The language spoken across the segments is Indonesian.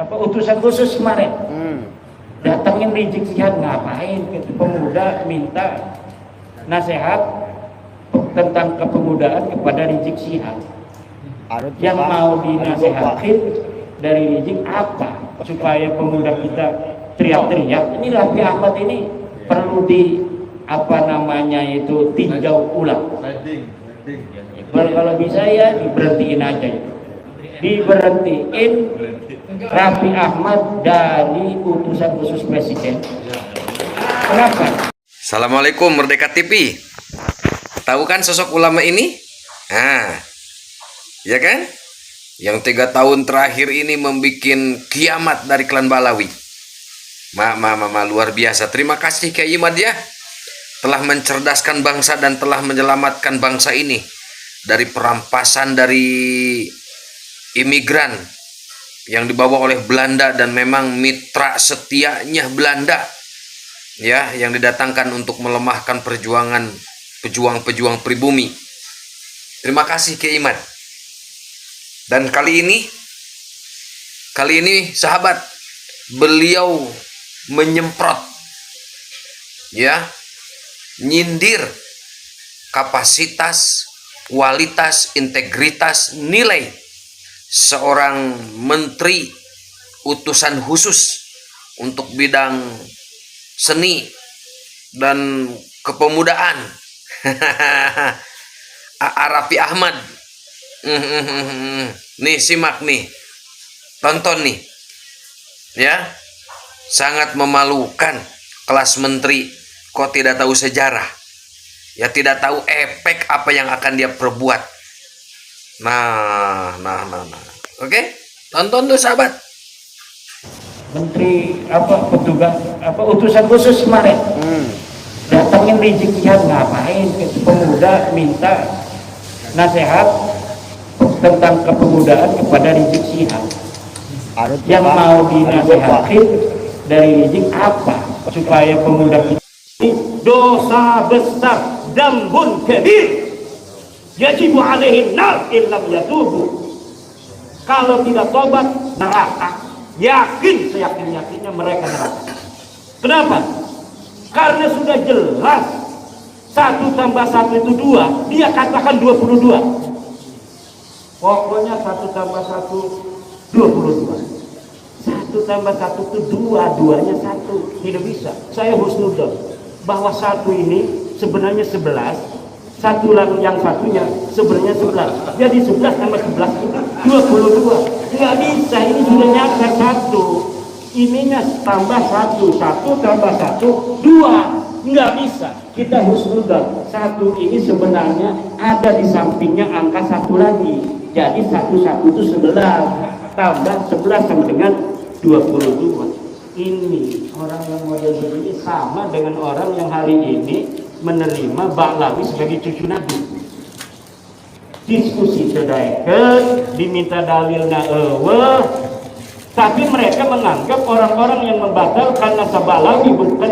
utusan khusus kemarin datangin Rizik Syihab, ngapain gitu pemuda minta nasihat tentang kepemudaan kepada Rizik Syihab. Yang mau dinasehatin dari Rizik apa supaya pemuda kita teriak-teriak? Ini Raffi Ahmad ini perlu tinjau ulang. Kalau bisa ya diberhentiin aja itu. Diberhentiin Raffi Ahmad dari utusan khusus presiden. Kenapa? Assalamualaikum Merdeka TV. Tahu kan sosok ulama ini? Ya kan? Yang 3 tahun terakhir ini membuat kiamat dari klan Balawi. Luar biasa. Terima kasih Kiai Imad ya, telah mencerdaskan bangsa dan telah menyelamatkan bangsa ini dari perampasan dari imigran yang dibawa oleh Belanda, dan memang mitra setianya Belanda ya, yang didatangkan untuk melemahkan perjuangan pejuang-pejuang pribumi. Terima kasih Kiai Imad. Dan kali ini sahabat, beliau menyemprot ya, nyindir kapasitas, kualitas, integritas, nilai seorang menteri utusan khusus untuk bidang seni dan kepemudaan Raffi Ahmad. Nih simak nih, tonton nih ya. Sangat memalukan, kelas menteri kok tidak tahu sejarah ya, tidak tahu efek apa yang akan dia perbuat. Oke, tonton tuh sahabat. Menteri petugas utusan khusus kemarin datangin Rizik Syihab, ngapain gitu pemuda minta nasihat tentang kepemudaan kepada Rizik Syihab. Yang mau dinasehatin dari Rizik apa supaya pemuda kita dosa besar, dambun kabir, yajibu alaihi nar illam yatubu. Kalau tidak tobat neraka, yakin seyakin-yakinnya mereka neraka. Kenapa? Karena sudah jelas 1 tambah 1 itu 2, dia katakan 22. Pokoknya 1 tambah 1 22. 1 tambah 1 itu 2, 2-nya 1. Tidak bisa. Saya husnudzon bahwa 1 ini sebenarnya 11, 1 yang satunya sebenarnya 11. Jadi 11 tambah 11 itu 22. Nggak bisa, ini sudah nyakar 1. Ininya tambah 1, 1 tambah 1 2. Nggak bisa. Kita husnudzon 1 ini sebenarnya ada di sampingnya angka 1 lagi. Jadi 1 itu 11 tambah 11 sama dengan 22. Ini orang yang model begini sama dengan orang yang hari ini menerima Ba'lawi sebagai cucu Nabi. Diskusi sedaikan, diminta dalilna tapi mereka menganggap orang-orang yang membatalkan nasab Ba'lawi bukan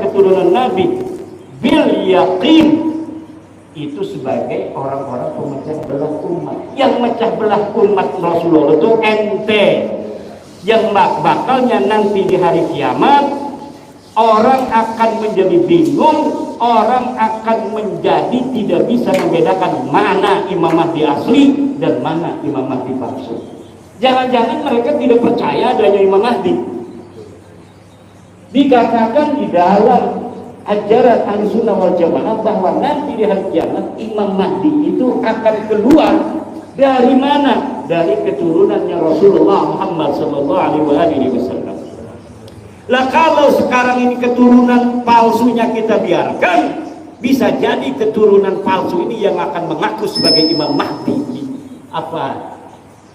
keturunan Nabi, bil yakin itu sebagai orang-orang pemecah belah umat. Yang mecah belah umat Rasulullah itu ente. Yang bakalnya nanti di hari kiamat, orang akan menjadi bingung, orang akan menjadi tidak bisa membedakan mana Imam Mahdi asli dan mana Imam Mahdi palsu. Jangan-jangan mereka tidak percaya adanya Imam Mahdi. Dikatakan di dalam ajaran Ahlussunnah wal Jamaah bahwa nanti di hari kiamat Imam Mahdi itu akan keluar dari mana? Dari keturunannya Rasulullah Muhammad SAW. Lah kalau sekarang ini keturunan palsunya kita biarkan, bisa jadi keturunan palsu ini yang akan mengaku sebagai Imam Mahdi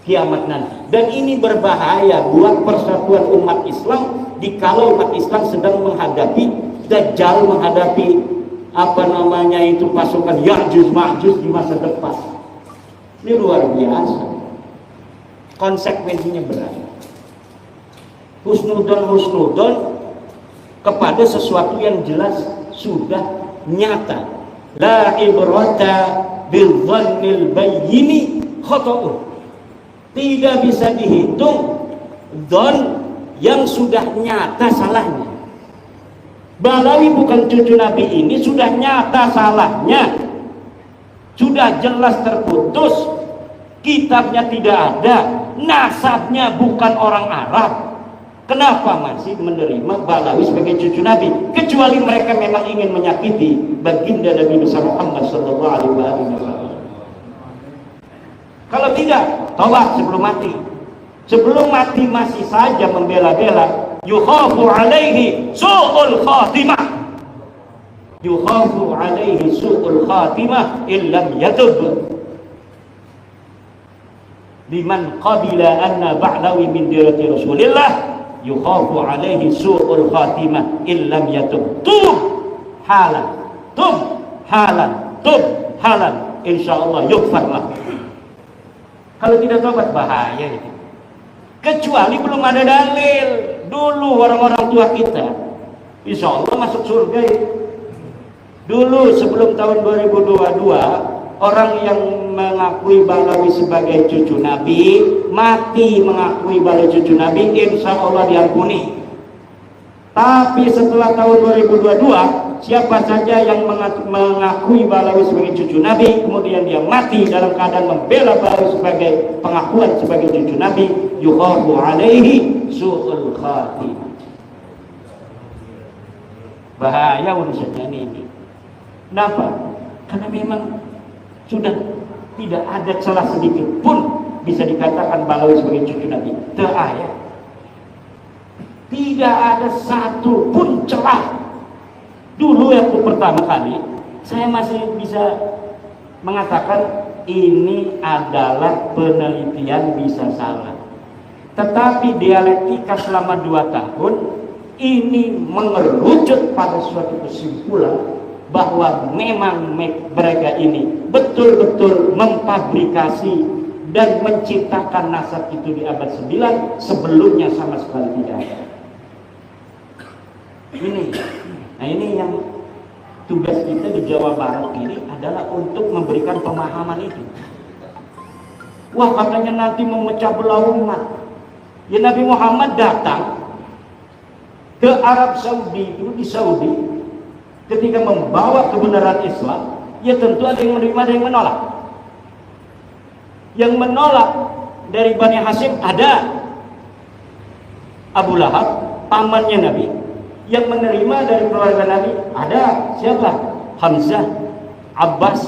kiamat nanti. Dan ini berbahaya buat persatuan umat Islam dikalau umat Islam sedang menghadapi Dajjal, menghadapi pasukan Ya'juj Ma'juj di masa depan. Ini luar biasa. Konsekuensinya berat. Husnudon kepada sesuatu yang jelas sudah nyata. La ibrata bil dhannil bayyini khata'un. Tidak bisa dihitung don yang sudah nyata salahnya. Balawi bukan cucu Nabi ini sudah nyata salahnya, sudah jelas terputus, kitabnya tidak ada, nasabnya bukan orang Arab. Kenapa masih menerima Balawi sebagai cucu Nabi? Kecuali mereka memang ingin menyakiti baginda Nabi besar Muhammad sallallahu alaihi wasallam. Kalau tidak, tolak sebelum mati. Sebelum mati masih saja membela-bela. Yukhafu alaihi su'ul khatimah. Yukhafu alaihi su'ul khatimah illam yatub. Liman qabila anna Ba'lawi min dirati Rasulillah yukhafu alaihi su'ul khatimah illam yatub. Tub halan, tub halan, tub halan. Insyaallah yukfarlah. Kalau tidak tobat bahaya itu. Kecuali belum ada dalil. Dulu orang-orang tua kita insya Allah masuk surga ya. Dulu sebelum tahun 2022 orang yang mengakui Balawi sebagai cucu Nabi mati mengakui Balawi cucu Nabi, insya Allah diampuni. Tapi setelah tahun 2022 siapa saja yang mengakui Balawi sebagai cucu Nabi kemudian dia mati dalam keadaan membela Balawi sebagai pengakuan sebagai cucu Nabi, yukhafu alaihi su'ul khatimah. Bahaya urusannya ini. Kenapa? Karena memang sudah tidak ada celah sedikit pun bisa dikatakan Balawi sebagai cucu Nabi. Terayat. Tidak ada satu pun celah. Dulu waktu pertama kali saya masih bisa mengatakan ini adalah penelitian bisa salah. Tetapi dialektika selama 2 tahun ini mengerucut pada suatu kesimpulan bahwa memang mereka ini betul-betul memfabrikasi dan menciptakan nasab itu di abad 9 sebelumnya sama sekali tidak ada. Nah ini yang tugas kita di Jawa Barat ini adalah untuk memberikan pemahaman itu. Wah katanya nanti memecah belah umat. Ya Nabi Muhammad datang ke Arab Saudi itu di Saudi ketika membawa kebenaran Islam, ya tentu ada yang menerima ada yang menolak. Yang menolak dari Bani Hashim ada Abu Lahab, pamannya Nabi. Yang menerima dari keluarga Nabi ada siapa? Hamzah, Abbas.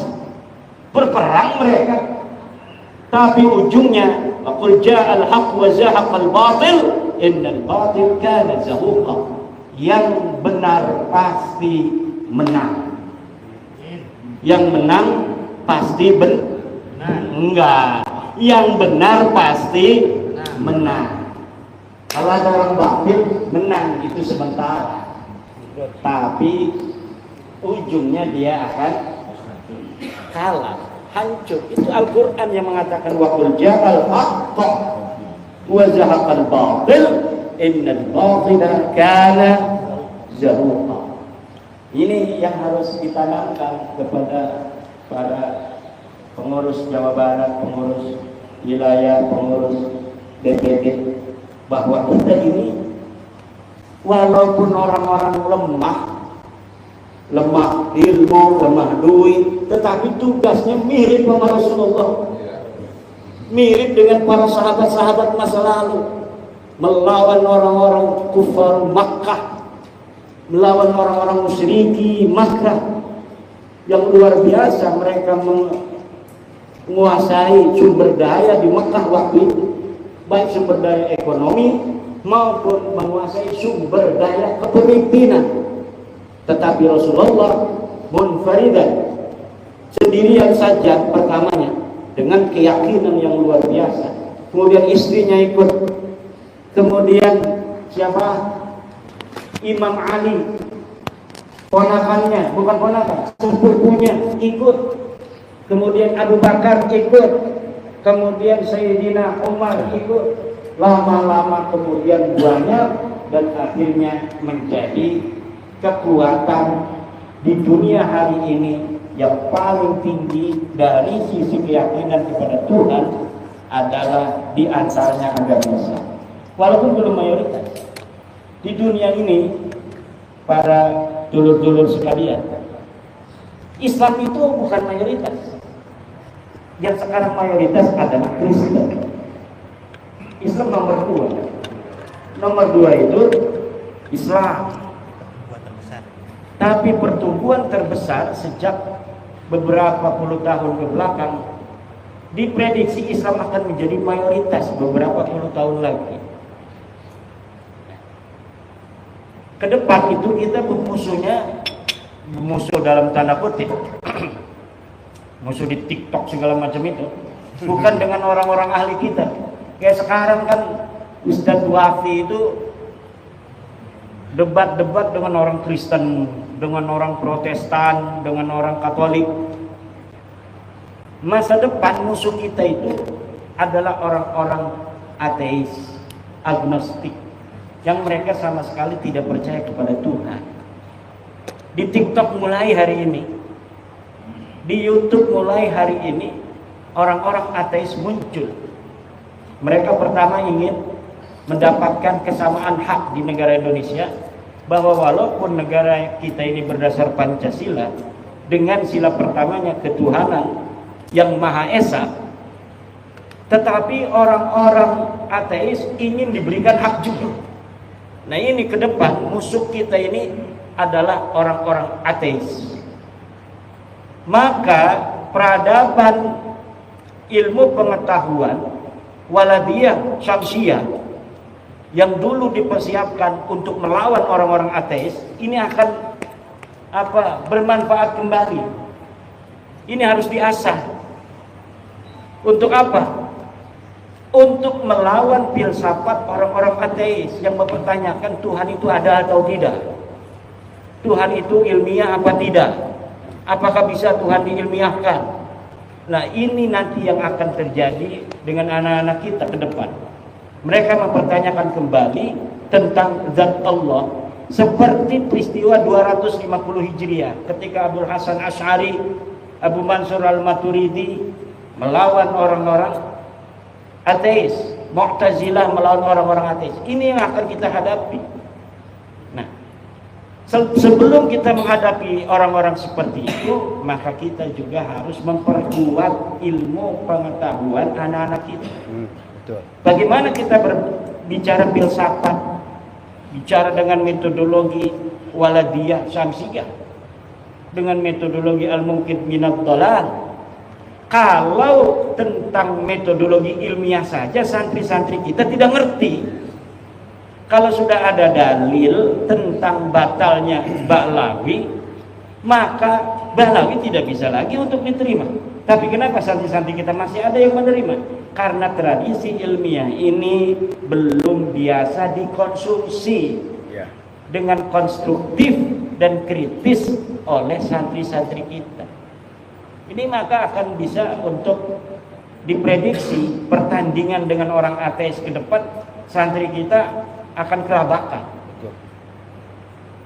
Berperang mereka. Tapi ujungnya qul ja'al haqq wa zahaqal batil innal batil kana zahuqa. Yang benar pasti menang. Yang menang pasti enggak. Yang benar pasti menang. Kalau ada orang batil menang itu sementara, tapi ujungnya dia akan kalah, hancur. Itu Al-Quran yang mengatakan wa qul ja'al haqq wa zahaqal batil innal batila kana zahuqa. Ini yang harus ditanamkan kepada para pengurus Jawa Barat, pengurus wilayah, pengurus DPD, bahwa kita ini walaupun orang-orang lemah ilmu, lemah duit, tetapi tugasnya mirip sama Rasulullah, mirip dengan para sahabat-sahabat masa lalu, melawan orang-orang kufar Makkah, melawan orang-orang musyriki Makkah yang luar biasa. Mereka menguasai sumber daya di Makkah waktu itu, baik sumber daya ekonomi maupun menguasai sumber daya kepemimpinan. Tetapi Rasulullah munfaridan, sendirian saja pertamanya dengan keyakinan yang luar biasa. Kemudian istrinya ikut, kemudian siapa? Imam Ali, ponakannya, bukan ponakan, sepupunya ikut, kemudian Abu Bakar ikut, kemudian Sayyidina Umar ikut, lama-lama kemudian banyak dan akhirnya menjadi kekuatan di dunia hari ini yang paling tinggi dari sisi keyakinan kepada Tuhan adalah di antaranya agama Islam. Walaupun belum mayoritas. Di dunia ini, para dulur-dulur sekalian, Islam itu bukan mayoritas. Yang sekarang mayoritas adalah Kristen. Islam nomor 2. Nomor 2 itu Islam. Tapi pertumbuhan terbesar sejak beberapa puluh tahun ke belakang, diprediksi Islam akan menjadi mayoritas beberapa puluh tahun lagi. Ke depan itu kita musuh dalam tanda kutip, musuh di TikTok segala macam itu, bukan dengan orang-orang ahli kita. Kayak sekarang kan Ustadz Wafi itu debat-debat dengan orang Kristen, dengan orang Protestan, dengan orang Katolik. Masa depan musuh kita itu adalah orang-orang ateis, agnostik, yang mereka sama sekali tidak percaya kepada Tuhan. Di TikTok mulai hari ini, di YouTube mulai hari ini, orang-orang ateis muncul. Mereka pertama ingin mendapatkan kesamaan hak di negara Indonesia, bahwa walaupun negara kita ini berdasar Pancasila dengan sila pertamanya ketuhanan yang Maha Esa, tetapi orang-orang ateis ingin diberikan hak juga. Nah, ini ke depan musuh kita ini adalah orang-orang ateis. Maka peradaban ilmu pengetahuan waladiyah syamsiyah yang dulu dipersiapkan untuk melawan orang-orang ateis, ini akan bermanfaat kembali. Ini harus diasah. Untuk apa? Untuk melawan filsafat orang-orang ateis yang mempertanyakan Tuhan itu ada atau tidak. Tuhan itu ilmiah apa tidak? Apakah bisa Tuhan diilmiahkan? Nah, ini nanti yang akan terjadi dengan anak-anak kita ke depan. Mereka mempertanyakan kembali tentang zat Allah, seperti peristiwa 250 Hijriah ketika Abdul Hasan Asy'ari, Abu Mansur Al-Maturidi melawan orang-orang ateis, Mu'tazilah melawan orang-orang ateis. Ini yang akan kita hadapi. Nah, sebelum kita menghadapi orang-orang seperti itu, maka kita juga harus memperkuat ilmu pengetahuan anak-anak kita. Bagaimana kita berbicara filsafat, bicara dengan metodologi waladiyah syamsiyah, dengan metodologi al-mungkin minad dhalal. Kalau tentang metodologi ilmiah saja santri-santri kita tidak ngerti. Kalau sudah ada dalil tentang batalnya Ba'lawi, maka Ba'lawi tidak bisa lagi untuk diterima. Tapi kenapa santri-santri kita masih ada yang menerima? Karena tradisi ilmiah ini belum biasa dikonsumsi dengan konstruktif dan kritis oleh santri-santri kita. Ini maka akan bisa untuk diprediksi pertandingan dengan orang ateis ke depan, santri kita akan kelabakan.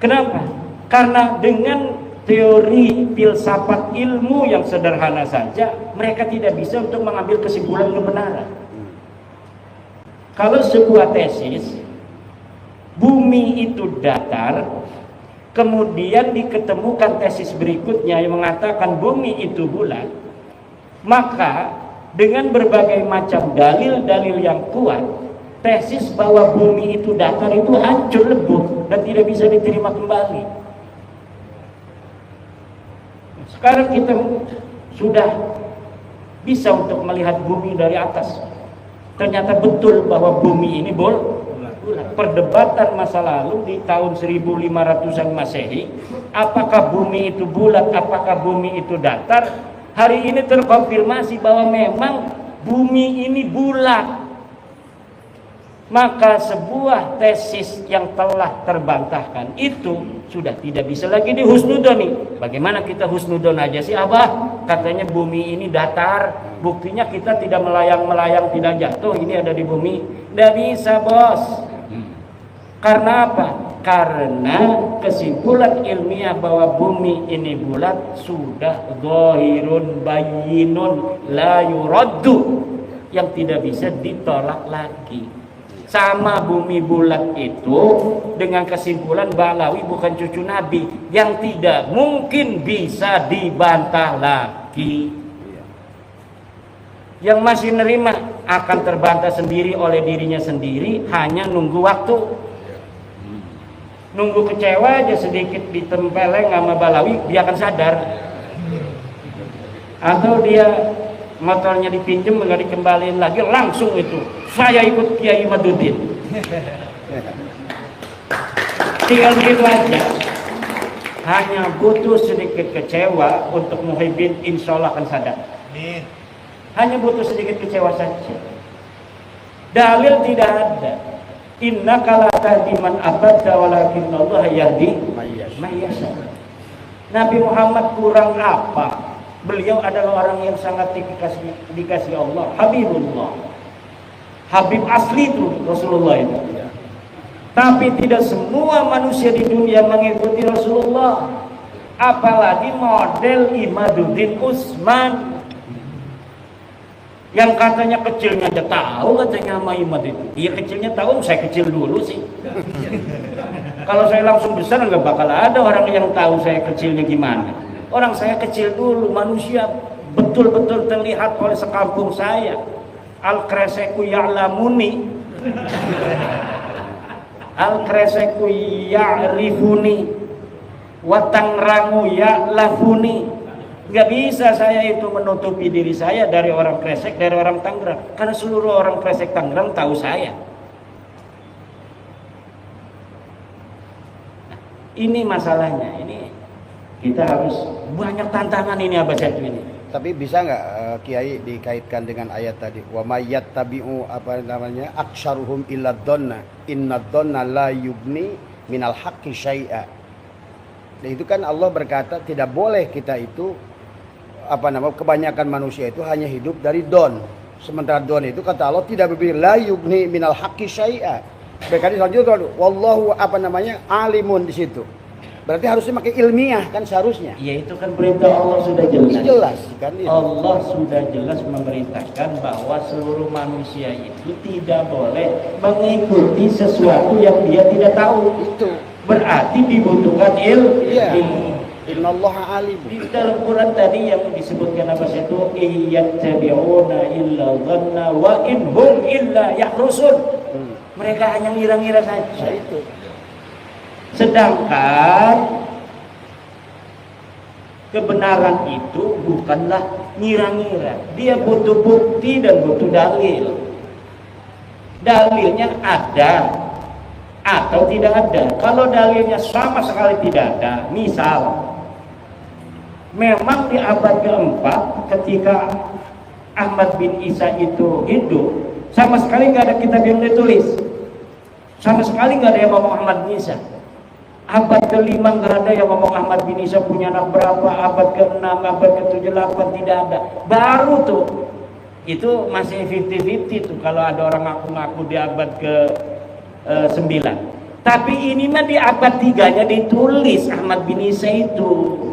Kenapa? Karena dengan teori filsafat ilmu yang sederhana saja, mereka tidak bisa untuk mengambil kesimpulan kebenaran. Kalau sebuah tesis, bumi itu datar, kemudian diketemukan tesis berikutnya yang mengatakan bumi itu bulat, maka dengan berbagai macam dalil-dalil yang kuat, tesis bahwa bumi itu datar itu hancur lebur dan tidak bisa diterima kembali. Sekarang kita sudah bisa untuk melihat bumi dari atas. Ternyata betul bahwa bumi ini bulat. Perdebatan masa lalu di tahun 1500-an Masehi, apakah bumi itu bulat, apakah bumi itu datar, hari ini terkonfirmasi bahwa memang bumi ini bulat. Maka sebuah tesis yang telah terbantahkan itu sudah tidak bisa lagi dihusnudoni. Bagaimana kita husnudon aja sih Abah? Katanya bumi ini datar, buktinya kita tidak melayang-melayang, tidak jatuh, ini ada di bumi. Tidak bisa, bos. Karena apa? Karena kesimpulan ilmiah bahwa bumi ini bulat sudah zahirun bayyinun la yuraddu. yang tidak bisa ditolak lagi. Sama bumi bulat itu dengan kesimpulan Balawi bukan cucu Nabi yang tidak mungkin bisa dibantah lagi. Yang masih nerima akan terbantah sendiri oleh dirinya sendiri, hanya nunggu waktu. Nunggu kecewa aja sedikit ditempeleng sama Balawi, dia akan sadar. Atau dia motornya dipinjem nggak dikembaliin lagi, langsung itu saya ikut Kiai Madudin. Tinggal begitu aja. Hanya butuh sedikit kecewa untuk Muhyiddin, insya Allah akan sadar. Hanya butuh sedikit kecewa saja. Dalil tidak ada. Innaka la tahdi man ahbabta walakinnallaha yahdi man yasha. Nabi Muhammad kurang apa? Beliau adalah orang yang sangat dikasih Allah, Habibullah. Habib asli itu Rasulullah itu. Tapi tidak semua manusia di dunia mengikuti Rasulullah. Apalagi model Imaduddin Utsman yang katanya kecilnya aja tahu, katanya sama Imad itu. Iya kecilnya tahu, saya kecil dulu sih. Kalau saya langsung besar nggak bakal ada orang yang tahu saya kecilnya gimana. Orang saya kecil dulu, manusia betul-betul terlihat oleh sekampung saya. Al-kreseku ya'lamuni, al-kreseku ya'rifuni, watangrangu ya'lafuni. Gak bisa saya itu menutupi diri saya dari orang Kresek, dari orang Tangerang, karena seluruh orang Kresek Tangerang tahu saya. Nah, ini masalahnya. Ini kita harus banyak tantangan ini Abah Setu ini. Tapi bisa nggak Kiai dikaitkan dengan ayat tadi, wa mayyat tabi'u apa namanya aktsaruhum illa dhanna inna dhanna la yubni minal haqqi syai'a. Dan itu kan Allah berkata tidak boleh kita itu apa namanya kebanyakan manusia itu hanya hidup dari don. Sementara don itu kata Allah tidak berbeda la yubni minal haqqi syai'a. Berkata selanjutnya wallahu apa namanya alimun di situ. Berarti harusnya pakai ilmiah kan seharusnya. Ya itu kan perintah Allah sudah jelas. Jelas kan itu. Allah sudah jelas memerintahkan bahwa seluruh manusia itu tidak boleh mengikuti sesuatu yang dia tidak tahu. Itu berarti dibutuhkan ilmu. Iya. Innallaha alim. Di dalam Quran tadi yang disebutkan apa itu iyattabi'una illa dhanna wa in hum illa yahrusun. Mereka hanya ngira-ngira saja. Itu. Sedangkan kebenaran itu bukanlah ngira-ngira. Dia butuh bukti dan butuh dalil. Dalilnya ada atau tidak ada. Kalau dalilnya sama sekali tidak ada, misal memang di abad keempat ketika Ahmad bin Isa itu hidup, sama sekali nggak ada kitab yang ditulis, sama sekali nggak ada yang ngomong Ahmad bin Isa. Abad ke-5 nggak ada yang ngomong Ahmad bin Isa punya anak berapa, abad ke-6, abad ke-7, 8 tidak ada. Baru tuh itu masih 50-50 tuh kalau ada orang ngaku-ngaku di abad ke-9. Tapi ini mah di abad 3-nya ditulis Ahmad bin Isa itu.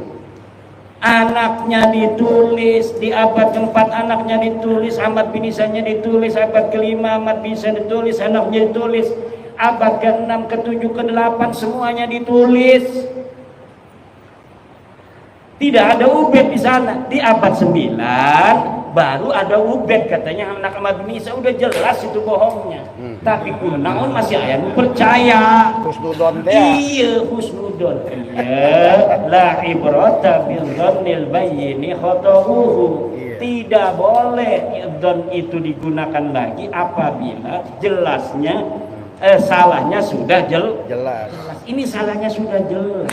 Anaknya ditulis, di abad ke-4 anaknya ditulis, Ahmad bin Isa-nya ditulis, abad ke-5 Ahmad bin Isa ditulis, anaknya ditulis, abad ke-6, ke-7, ke-8 semuanya ditulis. Tidak ada Ubed di sana. Di abad 9 baru ada Ubed, katanya anak Ahmad bin Isa, udah jelas itu bohongnya. Tapi kunaon masih aya nu percaya. Husnudon teh. Iya, husnudon. Iya, la ibrata bil dhannil bayyini khata'uhu. Tidak boleh dzan itu digunakan lagi apabila jelasnya salahnya sudah jelas. Ini salahnya sudah jelas.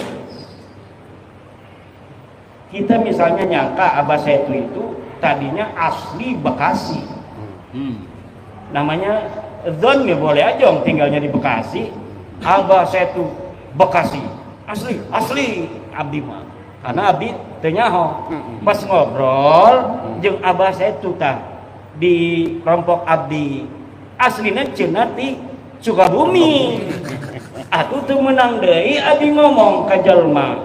Kita misalnya nyangka Abah Setu itu tadinya asli Bekasi. Namanya Zon ya boleh aja om tinggalnya di Bekasi. Abah Setu Bekasi. Asli abdi mah. Karena abdi teu nyaho. Pas ngobrol jeung Abah Setu tah di kelompok abdi aslina cenah ti Sukabumi. Atuh teu menang deui abdi ngomong ka jelema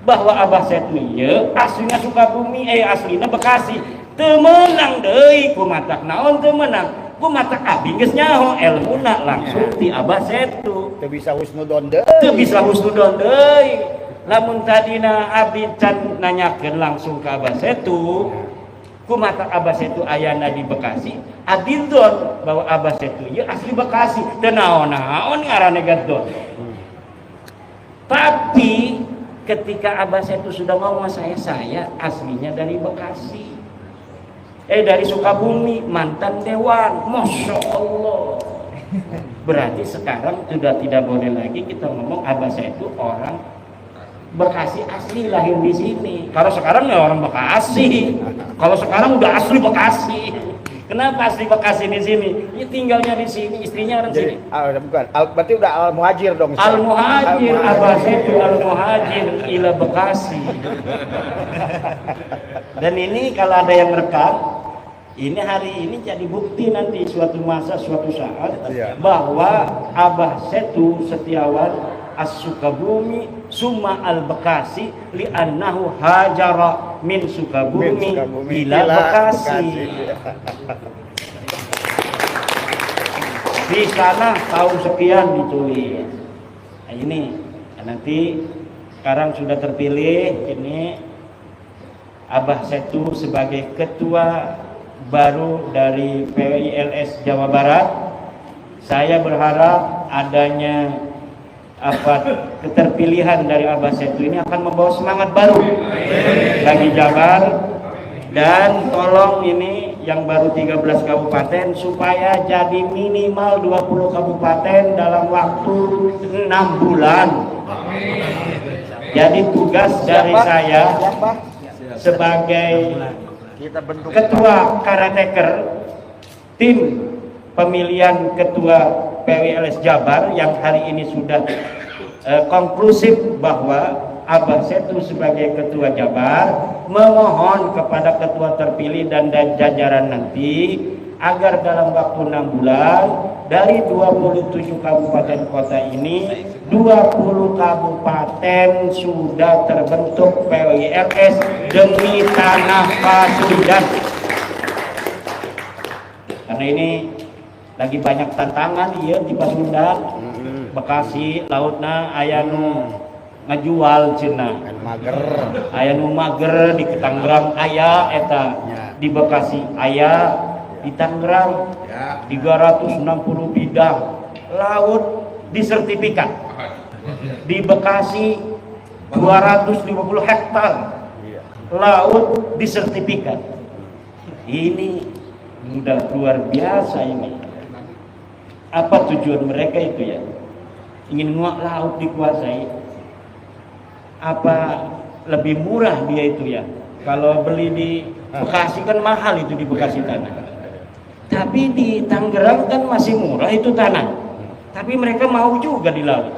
bahwa Abah Setu ieu aslinya Sukabumi, aslina Bekasi. temenang deui kumatak naon temenang kumatak abi geus nyaho elmuna langsung ti Abah Setu Teu bisa husnudon deui. teu bisa husnudon deui lamun tadina abi can nanyakeun langsung ka Abah Setu kumatak Abah Setu ayana di Bekasi adidon bahwa Abah Setu ieu asli Bekasi teu naon-naon ngaranna gadon. Tapi ketika Abah Setu sudah ngomong saya aslinya dari Bekasi, dari Sukabumi, mantan dewan, masya Allah. Berarti sekarang sudah tidak boleh lagi kita ngomong Abah Setu orang Bekasi asli lahir di sini. Kalau sekarang ya orang Bekasi, kalau sekarang udah asli Bekasi. Kenapa asli Bekasi di sini? Ya tinggalnya di sini, istrinya orang sini. Bukan, berarti udah al-muhajir dong. Al-muhajir, Abah Setu al-muhajir ila Bekasi. Dan ini kalau ada yang rekam, ini hari ini jadi bukti nanti suatu masa, suatu saat bahwa Abah Setu Setiawan As-Sukabumi summa al-Bekasi li'annahu hajara min Sukabumi ila Bekasi. Di sana tahun sekian ditulis. Nah, ini nanti sekarang sudah terpilih ini Abah Setu sebagai ketua baru dari PWILS Jawa Barat. Saya berharap adanya keterpilihan dari Abah Setu ini akan membawa semangat baru bagi Jabar, dan tolong ini yang baru 13 kabupaten supaya jadi minimal 20 kabupaten dalam waktu 6 bulan. Jadi tugas dari saya sebagai ketua karateker tim pemilihan ketua PWLS Jabar yang hari ini sudah konklusif bahwa Abah Setu sebagai ketua Jabar memohon kepada ketua terpilih dan jajaran nanti agar dalam waktu 6 bulan dari 27 kabupaten kota ini 20 kabupaten sudah terbentuk PWLS demi tanah Pasundan. Karena ini lagi banyak tantangan ya di Pasundan, Bekasi, lautna aya nu ngajual cenah. Aya nu mager di Tangerang aya eta, di Bekasi aya, di Tangerang 360 bidang laut disertifikat. Di Bekasi 250 hektar laut disertifikat. Ini udah luar biasa ini. Apa tujuan mereka itu ya? Ingin nguak laut dikuasai. Apa lebih murah dia itu ya? Kalau beli di Bekasi kan mahal itu di Bekasi tanah. Tapi di Tangerang kan masih murah itu tanah. Tapi mereka mau juga di laut.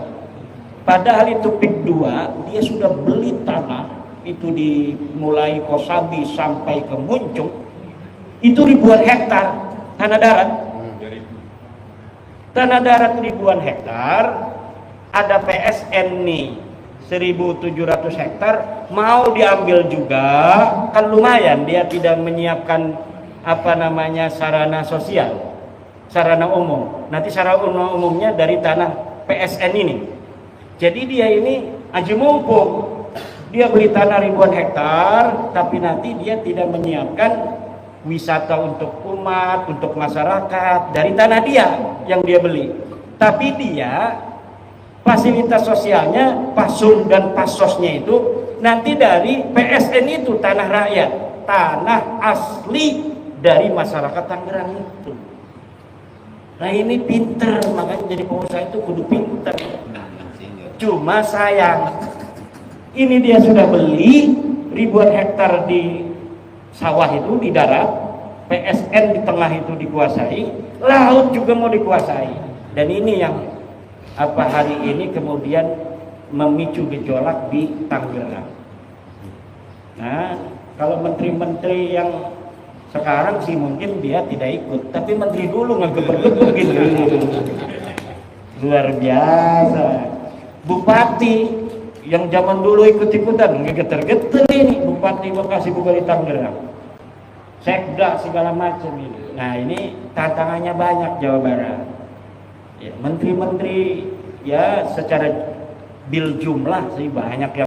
Padahal itu PIK 2 dia sudah beli tanah itu di mulai Kosambi sampai ke Muncung itu ribuan hektar tanah darat. Tanah darat ribuan hektar, ada PSN nih 1.700 hektar mau diambil juga, kan lumayan dia tidak menyiapkan sarana sosial, sarana umum. Nanti sarana umumnya dari tanah PSN ini. Jadi dia ini aji mumpung, dia beli tanah ribuan hektar, tapi nanti dia tidak menyiapkan wisata untuk umat, untuk masyarakat dari tanah dia yang dia beli. Tapi dia fasilitas sosialnya, pasum dan pasosnya itu nanti dari PSN itu tanah rakyat, tanah asli dari masyarakat Tangerang itu. Nah ini pinter, makanya jadi pengusaha itu kudu pinter. Cuma sayang, ini dia sudah beli ribuan hektar di sawah itu di darat, PSN di tengah itu dikuasai, laut juga mau dikuasai. Dan ini yang hari ini kemudian memicu gejolak di Tangerang. Nah, kalau menteri-menteri yang sekarang sih mungkin dia tidak ikut, tapi menteri dulu ngegebek-gebek gitu. Luar biasa. Bupati yang zaman dulu ikut-ikutan ngegeter-geter ini Bupati Bekasi Bupati Tangerang. sekda segala macam ini. Nah ini tantangannya banyak Jawa Barat. Ya, menteri-menteri ya secara bil jumlah sih banyak yang